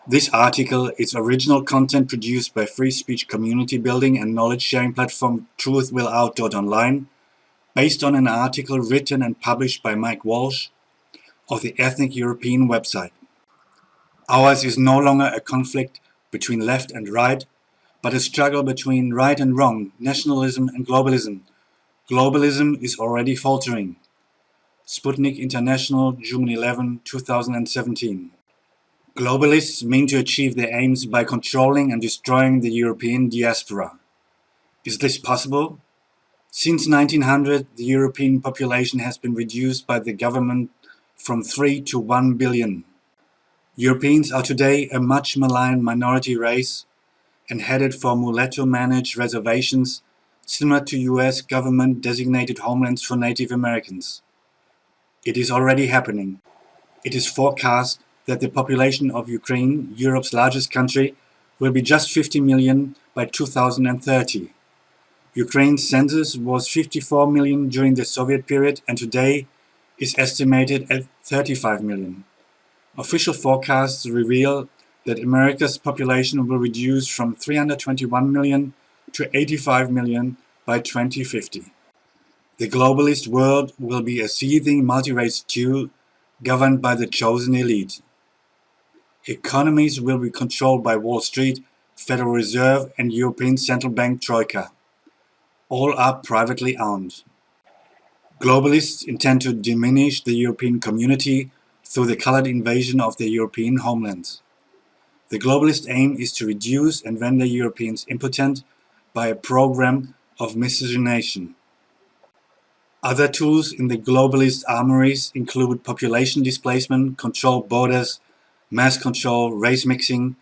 This article is original content produced by free speech community building and knowledge sharing platform truthwillout.online, based on an article written and published by Mike Walsh of the Ethnic European website. Ours is no longer a conflict between left and right, but a struggle between right and wrong, nationalism and globalism. Globalism is already faltering. Sputnik International, June 11, 2017. Globalists mean to achieve their aims by controlling and destroying the European diaspora. Is this possible? Since 1900, the European population has been reduced by the government from 3 to 1 billion. Europeans are today a much maligned minority race and headed for mulatto-managed reservations similar to US government-designated homelands for Native Americans. It is already happening. It is forecast that the population of Ukraine, Europe's largest country, will be just 50 million by 2030. Ukraine's census was 54 million during the Soviet period and today is estimated at 35 million. Official forecasts reveal that America's population will reduce from 321 million to 85 million by 2050. The globalist world will be a seething multi-race stew governed by the chosen elite. Economies will be controlled by Wall Street, Federal Reserve and European Central Bank Troika. All are privately owned. Globalists intend to diminish the European community through the colored invasion of the European homeland. The globalist aim is to reduce and render Europeans impotent by a program of miscegenation. Other tools in the globalist armories include population displacement, controlled borders, mass control, race mixing,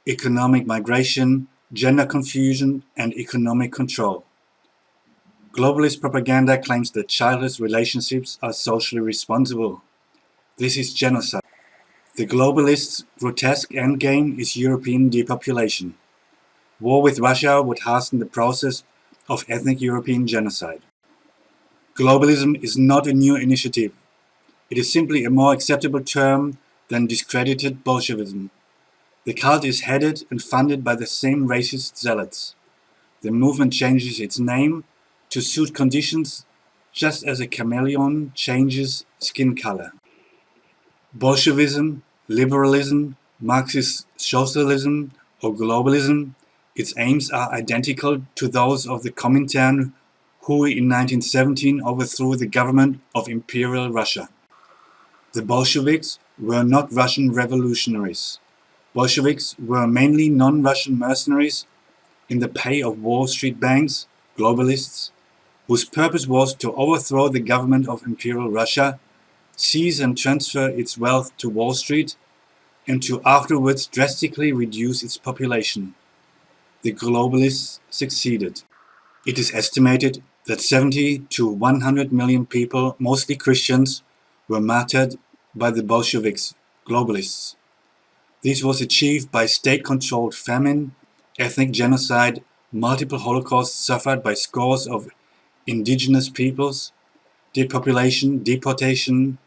economic migration, gender confusion, and economic control. Globalist propaganda claims that childless relationships are socially responsible. This is genocide. The globalists' grotesque endgame is European depopulation. War with Russia would hasten the process of ethnic European genocide. Globalism is not a new initiative. It is simply a more acceptable term than discredited Bolshevism. The cult is headed and funded by the same racist zealots. The movement changes its name to suit conditions just as a chameleon changes skin color. Bolshevism, liberalism, Marxist socialism, or globalism, its aims are identical to those of the Comintern who in 1917 overthrew the government of Imperial Russia. The Bolsheviks were not Russian revolutionaries. Bolsheviks were mainly non-Russian mercenaries in the pay of Wall Street banks, globalists, whose purpose was to overthrow the government of Imperial Russia, seize and transfer its wealth to Wall Street, and to afterwards drastically reduce its population. The globalists succeeded. It is estimated that 70 to 100 million people, mostly Christians, were martyred by the Bolsheviks, globalists. This was achieved by state-controlled famine, ethnic genocide, multiple holocausts suffered by scores of indigenous peoples, depopulation, deportation,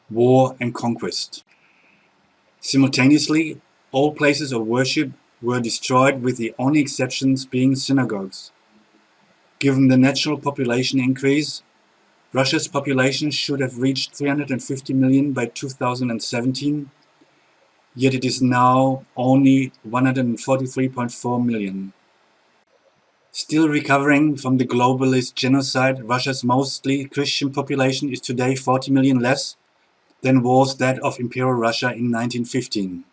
war and conquest. Simultaneously, all places of worship were destroyed with the only exceptions being synagogues. Given the natural population increase, Russia's population should have reached 350 million by 2017, yet it is now only 143.4 million. Still recovering from the globalist genocide, Russia's mostly Christian population is today 40 million less than was that of Imperial Russia in 1915.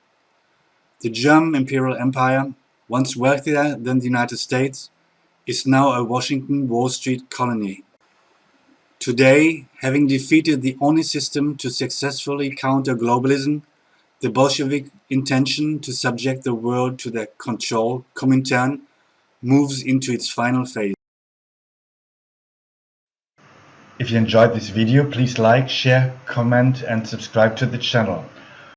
The German Imperial Empire, once wealthier than the United States, is now a Washington Wall Street colony. Today, having defeated the only system to successfully counter globalism, the Bolshevik intention to subject the world to their control, Comintern, moves into its final phase. If you enjoyed this video, please like, share, comment and subscribe to the channel.